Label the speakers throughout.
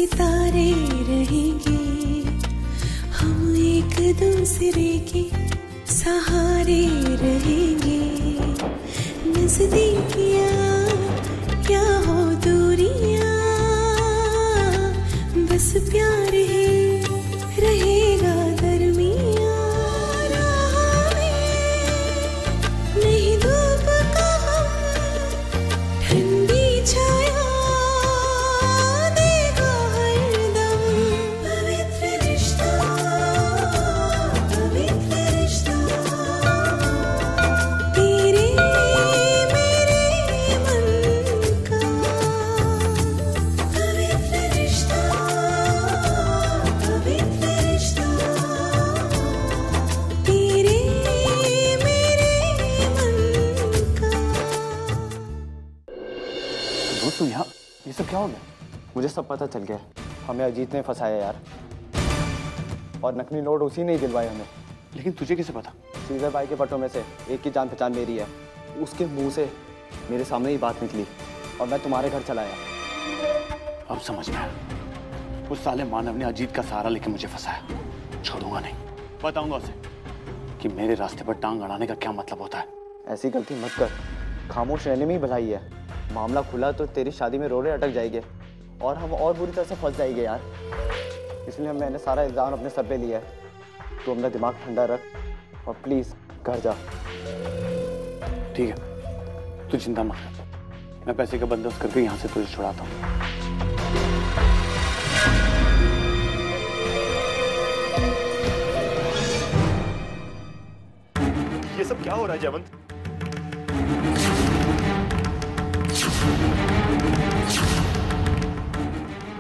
Speaker 1: सितारे रहेंगे, हम एक दूसरे के सहारे रहेंगे। नजदीकियां क्या हो दूरियां, बस प्यार ही रहेगा दरमियां। राह में नहीं धूप का ठंडी छाया देगा हरदम। पवित्र रिश्ता, पवित्र रिश्ता, तेरे मेरे मन का। पवित्र रिश्ता, पवित्र रिश्ता, तेरे मेरे मन का।
Speaker 2: दोस्त तू यहाँ, ये सब क्या हो गया? मुझे सब पता चल गया। हमें अजीत ने फंसाया यार, और नकली नोट उसी ने ही दिलवाए हमें।
Speaker 3: लेकिन तुझे कैसे पता?
Speaker 2: सीजर भाई के पटों में से एक की जान पहचान मेरी है। उसके मुंह से मेरे सामने ही बात निकली और मैं तुम्हारे घर चला आया।
Speaker 3: अब समझ में आया। उस साले मानव ने अजीत का सहारा लेके मुझे फंसाया। छोड़ूंगा नहीं, बताऊंगा उसे कि मेरे रास्ते पर टांग अड़ाने का क्या मतलब होता है।
Speaker 2: ऐसी गलती मत कर, खामोश रहने में ही भलाई है। मामला खुला तो तेरी शादी में रोड़े अटक जाएंगे और हम और बुरी तरह से फंस जाएंगे यार। इसलिए मैंने सारा इल्जाम अपने सर पे लिया है। तू अपना दिमाग ठंडा रख और प्लीज घर जा।
Speaker 3: ठीक है, तू चिंता मत कर, मैं पैसे का बंदोबस्त करके यहाँ से तुझे छुड़ाता हूँ।
Speaker 4: ये सब क्या हो रहा है जयवंत?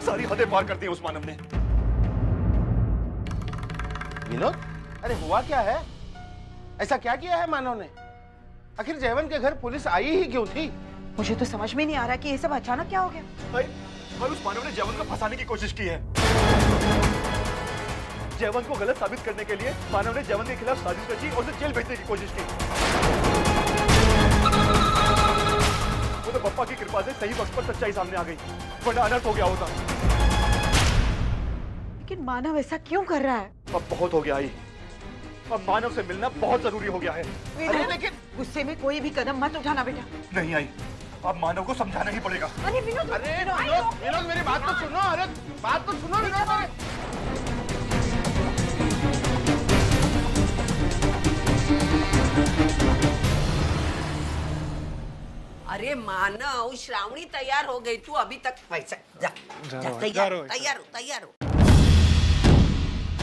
Speaker 4: सारी हदें पार कर दी उस मानव ने।
Speaker 5: विनोद, अरे हुआ क्या है? ऐसा क्या किया है मानव ने? आखिर जयवंत के घर पुलिस आई ही क्यों थी?
Speaker 6: मुझे तो समझ में नहीं आ रहा कि ये सब अचानक क्या हो गया।
Speaker 4: भाई उस मानव ने जयवंत को फंसाने की कोशिश की है। जयवंत को गलत साबित करने के लिए मानव ने जयवंत के खिलाफ साजिश रची और उसे जेल भेजने की कोशिश की। वो तो पप्पा की कृपा से सही वक्त पर सच्चाई सामने आ गई, वरना अनर्थ हो गया होता।
Speaker 6: लेकिन मानव ऐसा क्यों कर रहा है?
Speaker 4: अब बहुत हो गया आई, अब मानव से मिलना बहुत जरूरी हो गया है।
Speaker 5: अरे लेकिन
Speaker 6: गुस्से में कोई भी कदम मत उठाना बेटा।
Speaker 4: नहीं आई, अब मानव को समझाना ही पड़ेगा।
Speaker 6: अरे विनोद,
Speaker 5: अरे विनोद मेरी बात तो सुनो। अरे बात तो सुनो विनोद।
Speaker 7: अरे मानव, श्रावणी तैयार हो गई, तू अभी तक पैसा जा तैयार हो।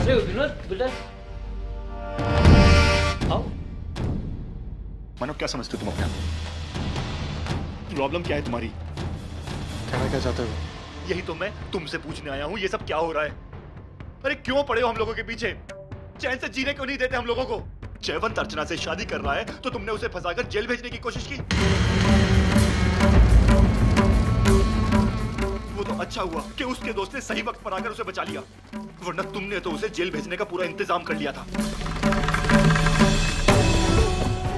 Speaker 8: अरे विनोद बेटा आओ।
Speaker 4: मानव, क्या समझते हो तुम अपने आप? प्रॉब्लम क्या है तुम्हारी?
Speaker 9: कहना क्या चाहते हो?
Speaker 4: यही तो मैं तुमसे पूछने आया हूँ। ये सब क्या हो रहा है? अरे क्यों पड़े हो हम लोगों के पीछे? चैन से जीने क्यों नहीं देते हम लोगों को? जयवंत अर्चना से शादी कर रहा है तो तुमने उसे फंसाकर जेल भेजने की कोशिश की। वो तो अच्छा हुआ कि उसके दोस्त ने सही वक्त पर आकर उसे बचा लिया, वरना तुमने तो उसे जेल भेजने का पूरा इंतजाम कर लिया था।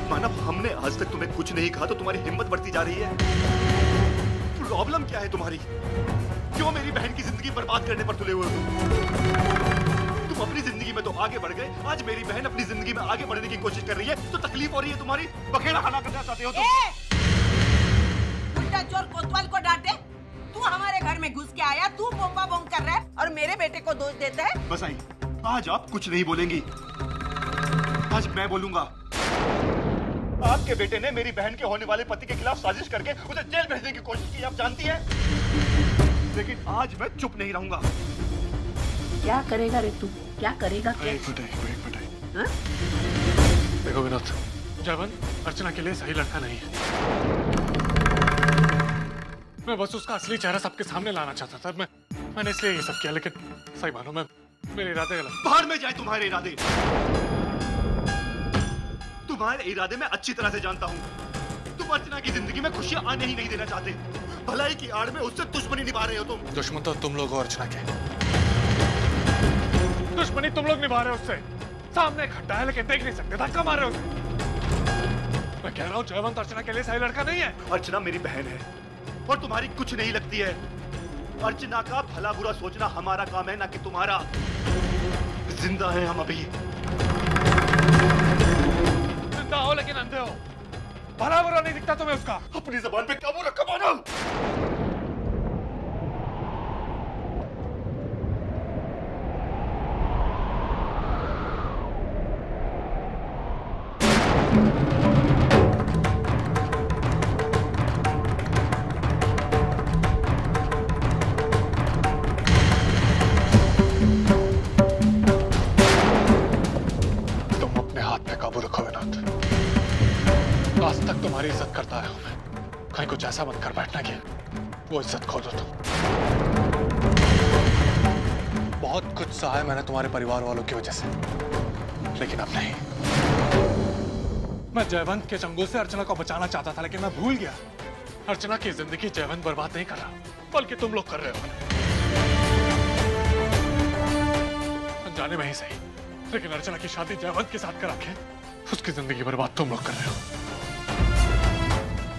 Speaker 4: मानव, हमने आज तक तुम्हें कुछ नहीं कहा तो तुम्हारी हिम्मत बढ़ती जा रही है। प्रॉब्लम क्या है तुम्हारी? क्यों मेरी बहन की जिंदगी बर्बाद करने पर तुले हुए हो? तुम अपनी जिंदगी में तो आगे बढ़ गए, आज मेरी बहन अपनी जिंदगी में आगे बढ़ने की कोशिश कर रही है तो तकलीफ हो रही है तुम्हारी। बखेड़ा खाना करना चाहते हो तुम।
Speaker 7: उल्टा चोर कोतवाल को डांटे। तू हमारे घर में घुस के आया, तू बोंबा बोंब कर रहा है और मेरे बेटे को दोष देता है।
Speaker 4: बस आई, आज आप कुछ नहीं बोलेंगी, आज मैं बोलूंगा। आपके बेटे ने मेरी बहन के होने वाले पति के खिलाफ साजिश करके उसे जेल भेजने की कोशिश की, आप जानती हैं। लेकिन आज मैं चुप नहीं रहूंगा।
Speaker 7: क्या करेगा रे तू? क्या करेगा?
Speaker 9: एक मिनट। देखो विनोद, जयवंत अर्चना के लिए सही लड़का नहीं है। मैं बस उसका असली चेहरा सबके सामने लाना चाहता था। मैंने इसलिए ये सब किया, लेकिन सही मानो मेरे इरादे गलत।
Speaker 4: बाहर में जाए तुम्हारे इरादे। तुम्हारे इरादे मैं अच्छी तरह से जानता हूँ। तुम अर्चना की जिंदगी में खुशियां आने ही नहीं देना चाहते। भलाई की आड़ में उससे दुश्मनी निभा रहे हो तुम।
Speaker 9: दुश्मन तो तुम लोग हो अर्चना के। दुश्मनी तुम लोग निभा रहे हो उससे। सामने खड्डा है लेकिन देख नहीं सकते, धक्का मार रहे हो उसे। मैं कह रहा हूँ जयवंत अर्चना के लिए सही लड़का नहीं है।
Speaker 4: अर्चना मेरी बहन है और तुम्हारी कुछ नहीं लगती है। अर्चना का भला बुरा सोचना हमारा काम है, ना कि तुम्हारा। जिंदा हैं हम अभी।
Speaker 9: जिंदा हो लेकिन अंधे हो। भला बुरा नहीं दिखता तुम्हें उसका।
Speaker 4: अपनी जबान पे काबू रखो मानव।
Speaker 9: आज तक तुम्हारी इज्जत करता आया हूं मैं। कहीं कुछ ऐसा मत कर बैठना कि वो इज्जत खो दो तुम। बहुत कुछ सहा है मैंने तुम्हारे परिवार वालों की वजह से, लेकिन अब नहीं। मैं जयवंत के चंगुल से अर्चना को बचाना चाहता था, लेकिन मैं भूल गया अर्चना की जिंदगी जयवंत बर्बाद नहीं कर रहा, बल्कि तुम लोग कर रहे हो। अनजाने में ही सही, लेकिन अर्चना की शादी जयवंत के साथ करा के उसकी जिंदगी बर्बाद तुम लोग कर रहे हो।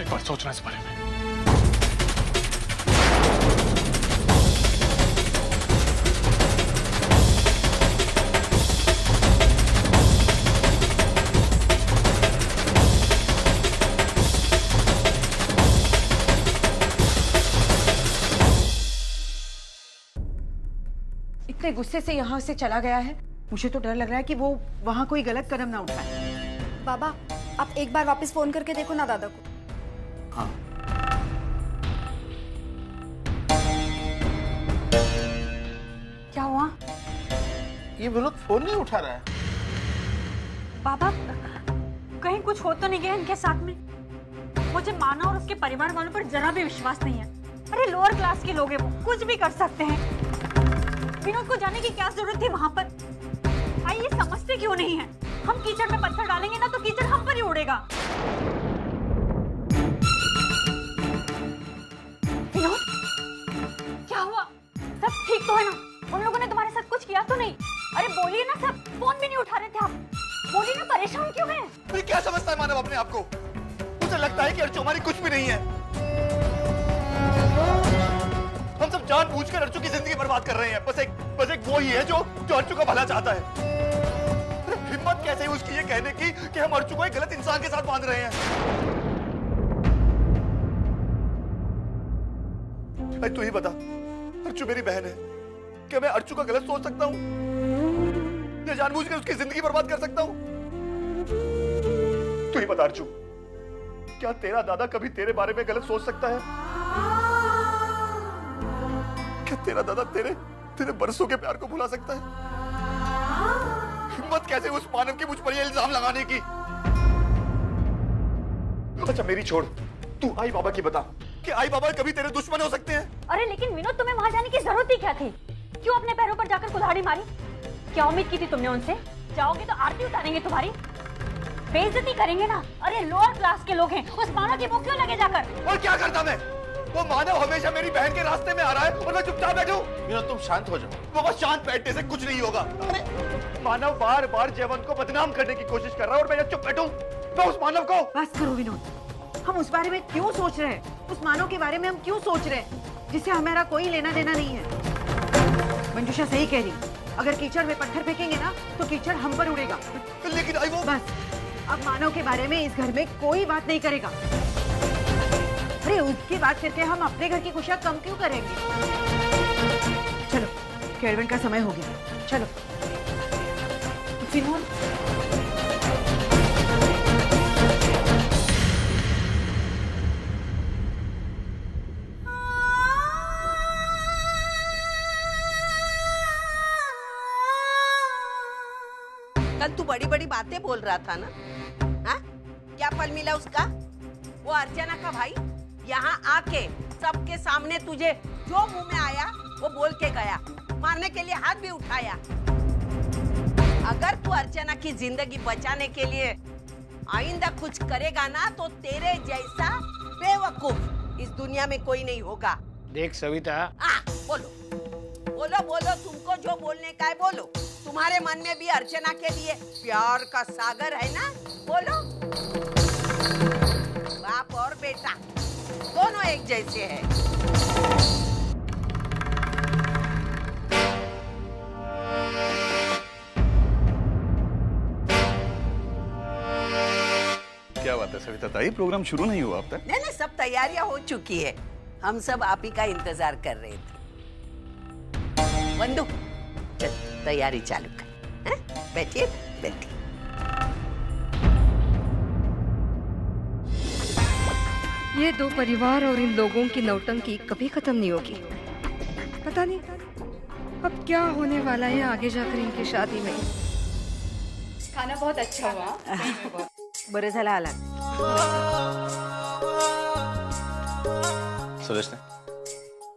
Speaker 9: एक बार सोचना इस बारे में।
Speaker 6: इतने गुस्से से यहाँ से चला गया है, मुझे तो डर लग रहा है कि वो वहाँ कोई गलत कदम ना उठाए।
Speaker 10: बाबा, आप एक बार वापस फोन करके देखो ना दादा को।
Speaker 5: हाँ।
Speaker 10: क्या हुआ?
Speaker 5: ये विनोद फोन नहीं उठा रहा है।
Speaker 10: बाबा, कहीं कुछ हो तो नहीं गया इनके साथ में? मुझे माना और उसके परिवार वालों पर जरा भी विश्वास नहीं है। अरे लोअर क्लास के लोग हैं, वो कुछ भी कर सकते हैं। विनोद को जाने की क्या जरूरत थी वहां पर? भाई ये समझते क्यों नहीं है? हम कीचड़ में पत्थर डालेंगे ना तो कीचड़ हम पर ही उड़ेगा। विनोद, क्या हुआ? सब ठीक तो है ना? उन लोगों ने तुम्हारे साथ कुछ किया तो नहीं? अरे बोलिए ना सब, फोन भी नहीं उठा रहे थे आप। बोलिए ना, परेशान क्यों हैं?
Speaker 4: अरे क्या समझता है मानव अपने आप को? मुझे लगता है कि अर्चो हमारी कुछ भी नहीं है। हम सब जानबूझकर अर्चो की जिंदगी बर्बाद कर रहे हैं। बस एक वो ही है जो अर्चो का भला चाहता है। हिम्मत कैसे है उसकी ये कहने की कि हम अर्चो को एक गलत इंसान के साथ बांध रहे हैं। भाई तू ही बता, अर्चो मेरी बहन है, क्या मैं अर्चो का गलत सोच सकता हूँ या जानबूझकर उसकी जिंदगी बर्बाद कर सकता हूँ? तू ही बता अर्चो, क्या तेरा दादा कभी तेरे बारे में गलत सोच सकता है? क्या तेरा दादा तेरे बरसों के प्यार को भुला सकता है? हिम्मत कैसे उस मानव की मुझ पर ये इल्जाम लगाने की? अच्छा मेरी छोड़, तू आई बाबा की बता कि आई बाबा कभी तेरे दुश्मन हो सकते हैं?
Speaker 10: अरे लेकिन विनोद, तुम्हें वहां जाने की जरूरत ही क्या थी? क्यों अपने पैरों पर जाकर कुल्हाड़ी मारी? क्या उम्मीद की थी तुमने उनसे? जाओगे तो आरती उतारेंगे तुम्हारी, बेइज्जती करेंगे ना। अरे लोअर क्लास के लोग हैं, उस मानव की मुंह क्यों लगे जाकर?
Speaker 4: और क्या करता मैं? वो मानव हमेशा मेरी बहन के रास्ते में आ रहा है और मैं चुपचाप बैठूं?
Speaker 5: विनोद तुम शांत हो जाओ।
Speaker 4: वो बस शांत बैठने से कुछ नहीं होगा। अरे मानव बार बार जयवंत को बदनाम करने की कोशिश कर रहा है और मैं चुप बैठूं? मैं उस मानव को।
Speaker 6: बस करो विनोद, हम उस बारे में क्यों सोच रहे हैं? उस मानव के बारे में हम क्यों सोच रहे हैं जिससे हमारा कोई लेना देना नहीं है? मंजूषा सही कह रही, अगर कीचड़ में पत्थर फेंकेंगे ना तो कीचड़ हम पर उड़ेगा।
Speaker 4: लेकिन आई वो
Speaker 6: बस अब मानव के बारे में इस घर में कोई बात नहीं करेगा। अरे उसकी बात करके हम अपने घर की खुशियां कम क्यों करेंगे? चलो, कैरवन का समय हो गया, चलो। विनोद,
Speaker 7: कल तू बड़ी बड़ी बातें बोल रहा था ना? हाँ? क्या फल मिला उसका? वो अर्चना का भाई यहाँ आके सबके सामने तुझे जो मुंह में आया वो बोल के गया, मारने के लिए हाथ भी उठाया। अगर तू अर्चना की जिंदगी बचाने के लिए आइंदा कुछ करेगा ना तो तेरे जैसा बेवकूफ इस दुनिया में कोई नहीं होगा।
Speaker 5: देख सविता,
Speaker 7: बोलो बोलो बोलो, तुमको जो बोलने का है बोलो। तुम्हारे मन में भी अर्चना के लिए प्यार का सागर है ना? बोलो। बाप और बेटा दोनों एक जैसे हैं।
Speaker 3: क्या बात है सविता ताई, प्रोग्राम शुरू नहीं हुआ अब तक?
Speaker 7: नहीं, सब तैयारियां हो चुकी है। हम सब आप ही का इंतजार कर रहे थे। वंदु, चल तैयारी चालू कर। हैं? बैठिए, बैठिए।
Speaker 11: ये दो परिवार और इन लोगों की नौटंकी कभी खत्म नहीं होगी। पता नहीं अब क्या होने वाला है आगे जाकर इनकी शादी में।
Speaker 10: खाना बहुत अच्छा हुआ।
Speaker 6: बरं झालं आला।
Speaker 5: सुरेश,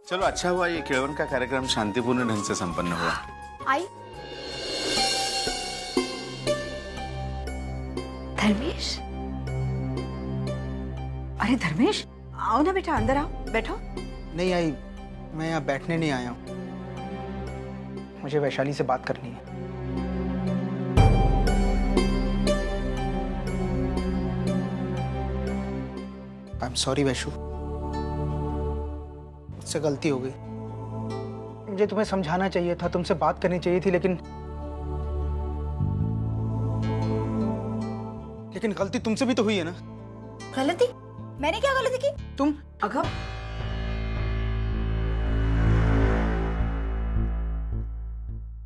Speaker 5: चलो अच्छा हुआ ये केळवन का कार्यक्रम शांतिपूर्ण ढंग से संपन्न हुआ।
Speaker 10: आई
Speaker 6: धर्मेश, अरे धर्मेश, आओ ना बेटा, अंदर आओ, बैठो।
Speaker 12: नहीं आई, मैं यहाँ बैठने नहीं आया हूँ। मुझे वैशाली से बात करनी है। आई एम सॉरी वैशु, मुझसे गलती हो गई। मुझे तुम्हें समझाना चाहिए था, तुमसे बात करनी चाहिए थी, लेकिन गलती तुमसे भी तो हुई है ना।
Speaker 10: गलती? मैंने क्या गलती की?
Speaker 12: तुम
Speaker 6: अगर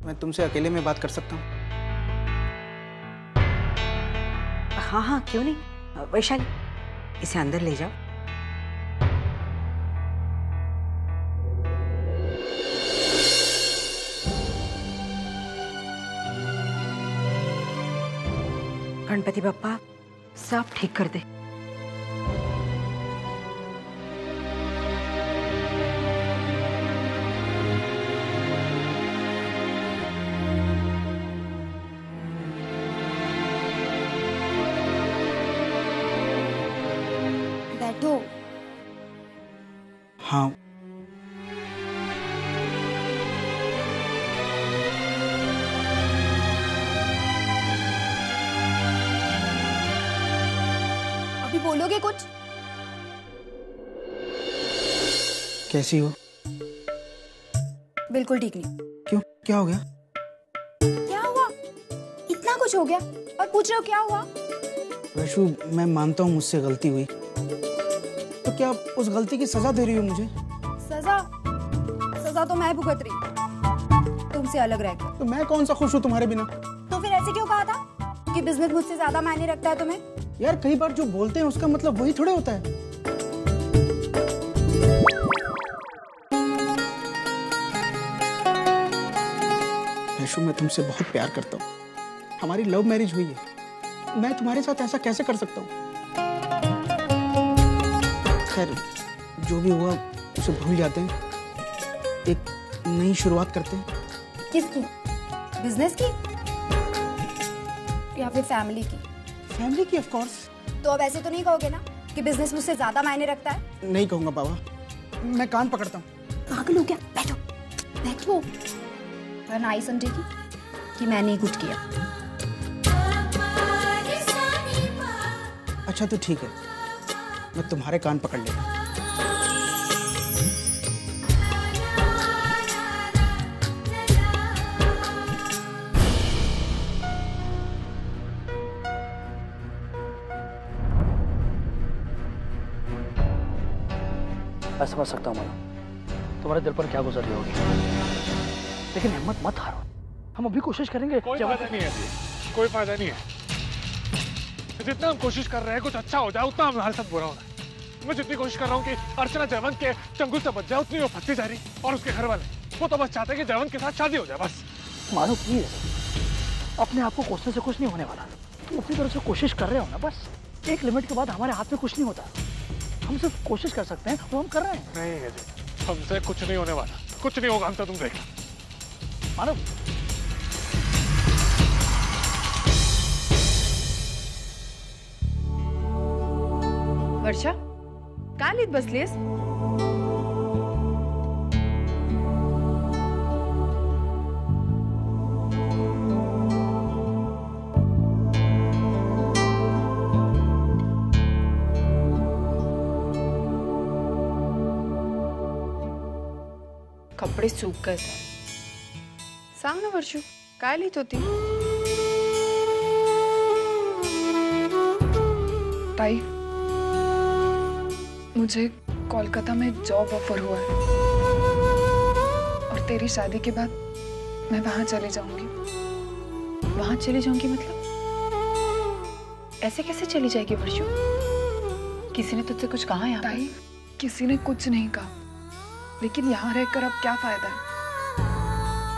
Speaker 12: मैं तुमसे अकेले में बात कर सकता हूँ?
Speaker 6: हाँ हाँ, क्यों नहीं। वैशाली, इसे अंदर ले जाओ। गणपति बप्पा सब ठीक कर दे।
Speaker 10: बैठो।
Speaker 12: हाँ,
Speaker 10: अभी बोलोगे कुछ?
Speaker 12: कैसी हो?
Speaker 10: बिल्कुल ठीक नहीं।
Speaker 12: क्यों, क्या हो गया?
Speaker 10: क्या हुआ? इतना कुछ हो गया और पूछ रहे हो क्या हुआ?
Speaker 12: वैशु, मैं मानता हूँ मुझसे गलती हुई, तो क्या उस गलती की सजा दे रही हो मुझे?
Speaker 10: सजा? सजा तो मैं भुगत रही हूँ, तुमसे अलग रहकर।
Speaker 12: तो मैं कौन सा खुश हूँ तुम्हारे बिना?
Speaker 10: तो फिर ऐसे क्यों कहा था कि बिजनेस मुझसे ज्यादा मायने रखता है तुम्हें?
Speaker 12: यार, कई बार जो बोलते हैं उसका मतलब वही थोड़े होता है। वैशु, मैं तुमसे बहुत प्यार करता हूँ। हमारी लव मैरिज हुई है, मैं तुम्हारे साथ ऐसा कैसे कर सकता हूँ? खैर, जो भी हुआ उसे भूल जाते हैं, एक नई शुरुआत करते हैं।
Speaker 10: किसकी? बिजनेस की या फिर फैमिली की?
Speaker 12: फैमिली की, ऑफ कोर्स।
Speaker 10: तो अब ऐसे तो नहीं कहोगे ना कि बिजनेस मुझसे ज्यादा मायने रखता है?
Speaker 12: नहीं कहूंगा बाबा, मैं कान पकड़ता हूँ।
Speaker 10: पागल हो क्या? बैठो, बैठो। वरना आई समझेगी कि मैंने ही कुछ किया।
Speaker 12: अच्छा तो ठीक है, मैं तुम्हारे कान पकड़ लेता हूँ।
Speaker 8: मैं समझ सकता हूँ मानो, तुम्हारे दिल पर क्या गुजर रही होगी, लेकिन हिम्मत मत हारो, हम अभी कोशिश करेंगे।
Speaker 9: कोई फायदा नहीं है, कोई फायदा नहीं है। जितना हम कोशिश कर रहे हैं कुछ अच्छा हो जाए, उतना हमारे साथ बुरा हो रहा है। मैं जितनी कोशिश कर रहा हूँ कि अर्चना जयवंत के चंगुल से बच जाए, उतनी वो फंसती जा रही। और उसके घर वाले वो तो बस चाहते हैं कि जयवंत के साथ शादी हो जाए, बस।
Speaker 8: मानो प्लीज, अपने आप को कोसने से कुछ नहीं होने वाला। तुम अपनी तरफ से कोशिश कर रहे हो ना, बस। एक लिमिट के बाद हमारे हाथ में कुछ नहीं होता। हम सिर्फ कोशिश कर सकते हैं, वो हम कर रहे हैं।
Speaker 9: नहीं है जी, हमसे कुछ नहीं होने वाला, कुछ नहीं होगा हमसे, तुम देखना।
Speaker 8: मानो,
Speaker 11: वर्षा, का लिहित बसलीस? कपडे सुकत आहेत. सांग ना वर्षू, काय लिहित होती?
Speaker 13: ताई, मुझे कोलकाता में जॉब ऑफर हुआ है और तेरी शादी के बाद मैं वहां चली जाऊंगी।
Speaker 14: वहां चली जाऊंगी मतलब? ऐसे कैसे चली जाएगी वर्षु? किसी ने तुझसे कुछ कहा? यहाँ
Speaker 13: ताई, किसी ने कुछ नहीं कहा, लेकिन यहाँ रहकर अब क्या फायदा है?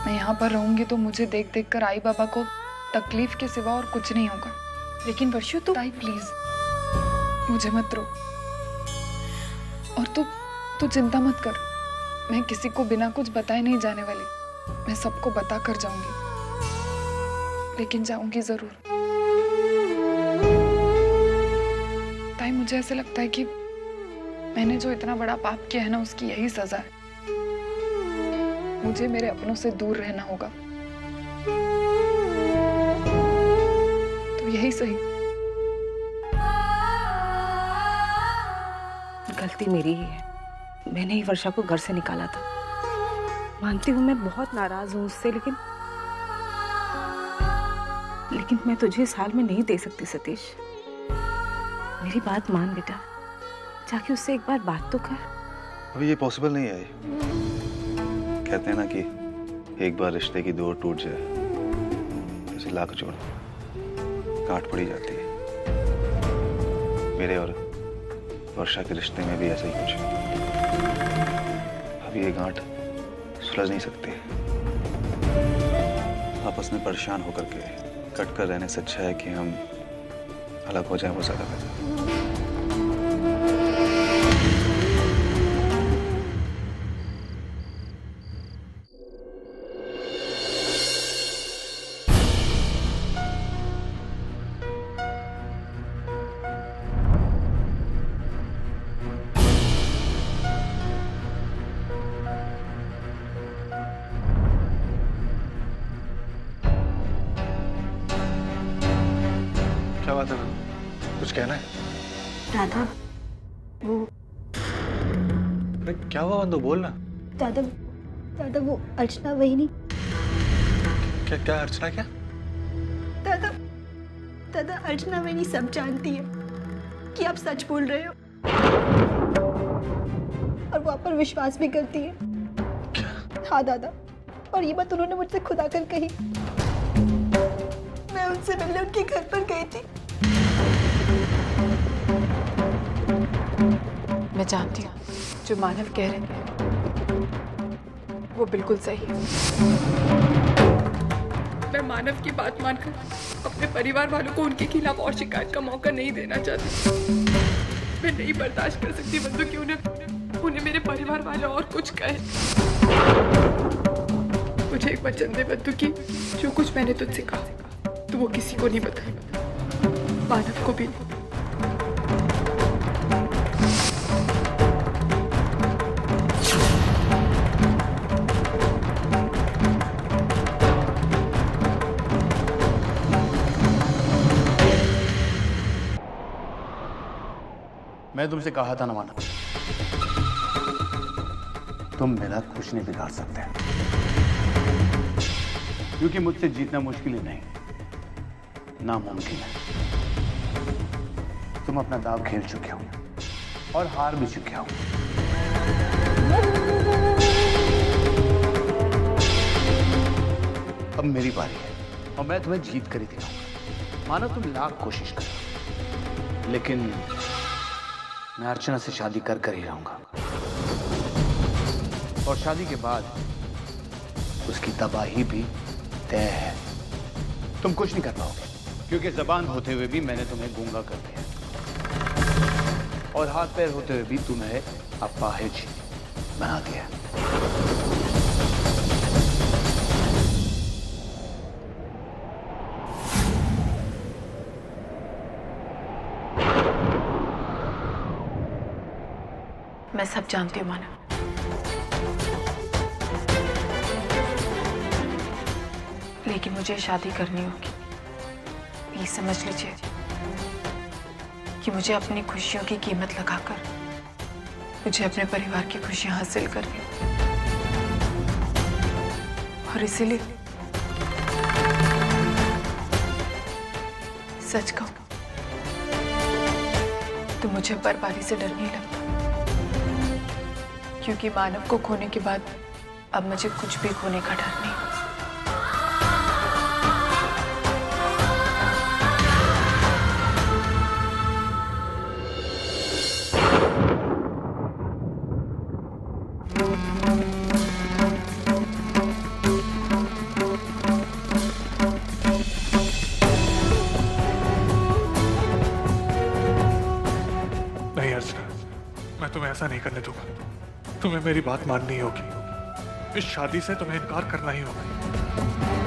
Speaker 13: मैं यहाँ पर रहूंगी तो मुझे देख देख कर आई बाबा को तकलीफ के सिवा और कुछ नहीं होगा।
Speaker 14: लेकिन वर्षु तू...
Speaker 13: ताई प्लीज मुझे मत रो, और तू चिंता मत कर। मैं किसी को बिना कुछ बताए नहीं जाने वाली। मैं सबको बता कर जाऊंगी, लेकिन जाऊंगी जरूर। ताई, मुझे ऐसे लगता है कि मैंने जो इतना बड़ा पाप किया है ना, उसकी यही सजा है। मुझे मेरे अपनों से दूर रहना होगा, तो यही सही।
Speaker 14: गलती मेरी ही है। मैंने ही वर्षा को घर से निकाला था। मानती हूँ मैं बहुत नाराज हूँ उससे, लेकिन मैं तुझे इस हाल में नहीं दे सकती सतीश। मेरी बात मान बेटा, जाके उससे एक बार बात तो कर।
Speaker 15: अभी ये पॉसिबल नहीं है। कहते हैं ना कि एक बार रिश्ते की डोर टूट जाए, जैसे लाख जोड़ गांठ पड़ी जाती है। मेरे और वर्षा के रिश्ते में भी ऐसा ही कुछ है। अब ये गांठ सुलझ नहीं सकते। आपस में परेशान होकर के कट कर रहने से अच्छा है कि हम अलग हो जाएं, वो ज्यादा बेहतर।
Speaker 9: क्या बात है? कुछ कहना है?
Speaker 16: दादा, वो...
Speaker 9: अरे क्या हुआ बंधु, बोलना।
Speaker 16: दादा वो अर्चना वही नहीं।
Speaker 9: क्या अर्चना? क्या
Speaker 16: दादा अर्चना वही नहीं सब जानती है कि आप सच बोल रहे हो, और वो आप पर विश्वास भी करती है।
Speaker 9: क्या?
Speaker 16: हाँ दादा, और ये बात उन्होंने मुझसे खुद आकर कही। मैं उनसे मिलने उनके घर पर गई थी।
Speaker 13: मैं जानती हूँ जो मानव कह रहे हैं वो बिल्कुल सही है। मैं मानव की बात मानकर अपने परिवार वालों को उनके खिलाफ और शिकायत का मौका नहीं देना चाहती। मैं नहीं बर्दाश्त कर सकती बंधु कि उन्हें मेरे परिवार वाले और कुछ कहे। मुझे एक वचन दे बंधु कि जो कुछ मैंने तुझसे कहा तो वो किसी को नहीं बताए, मानव को भी नहीं।
Speaker 3: मैं तुमसे कहा था ना मानव, तुम मेरा कुछ नहीं बिगाड़ सकते, क्योंकि मुझसे जीतना मुश्किल ही नहीं, नामुमकिन है। तुम अपना दाव खेल चुके हो और हार भी चुके हो। अब मेरी बारी है और मैं तुम्हें जीत कर ही दिखाऊंगा। मानो तुम लाख कोशिश करो, लेकिन मैं अर्चना से शादी कर ही रहूंगा, और शादी के बाद उसकी तबाही भी तय है। तुम कुछ नहीं कर पाओगे, क्योंकि जबान होते हुए भी मैंने तुम्हें गूंगा कर दिया, और हाथ पैर होते हुए भी तुम्हें अपाहिज बना दिया।
Speaker 13: मैं सब जानती हूँ मानव, लेकिन मुझे शादी करनी होगी। ये समझ लीजिए कि मुझे अपनी खुशियों की कीमत लगाकर मुझे अपने परिवार की खुशियां हासिल करनी, और इसीलिए सच कहूं तो मुझे बर्बादी से डर नहीं लगता, क्योंकि मानव को खोने के बाद अब मुझे कुछ भी खोने का डर नहीं।
Speaker 9: नहीं अर्चना, मैं तुम्हें ऐसा नहीं करने दूंगा। तुम्हें मेरी बात माननी होगी। इस शादी से तुम्हें इनकार करना ही होगा।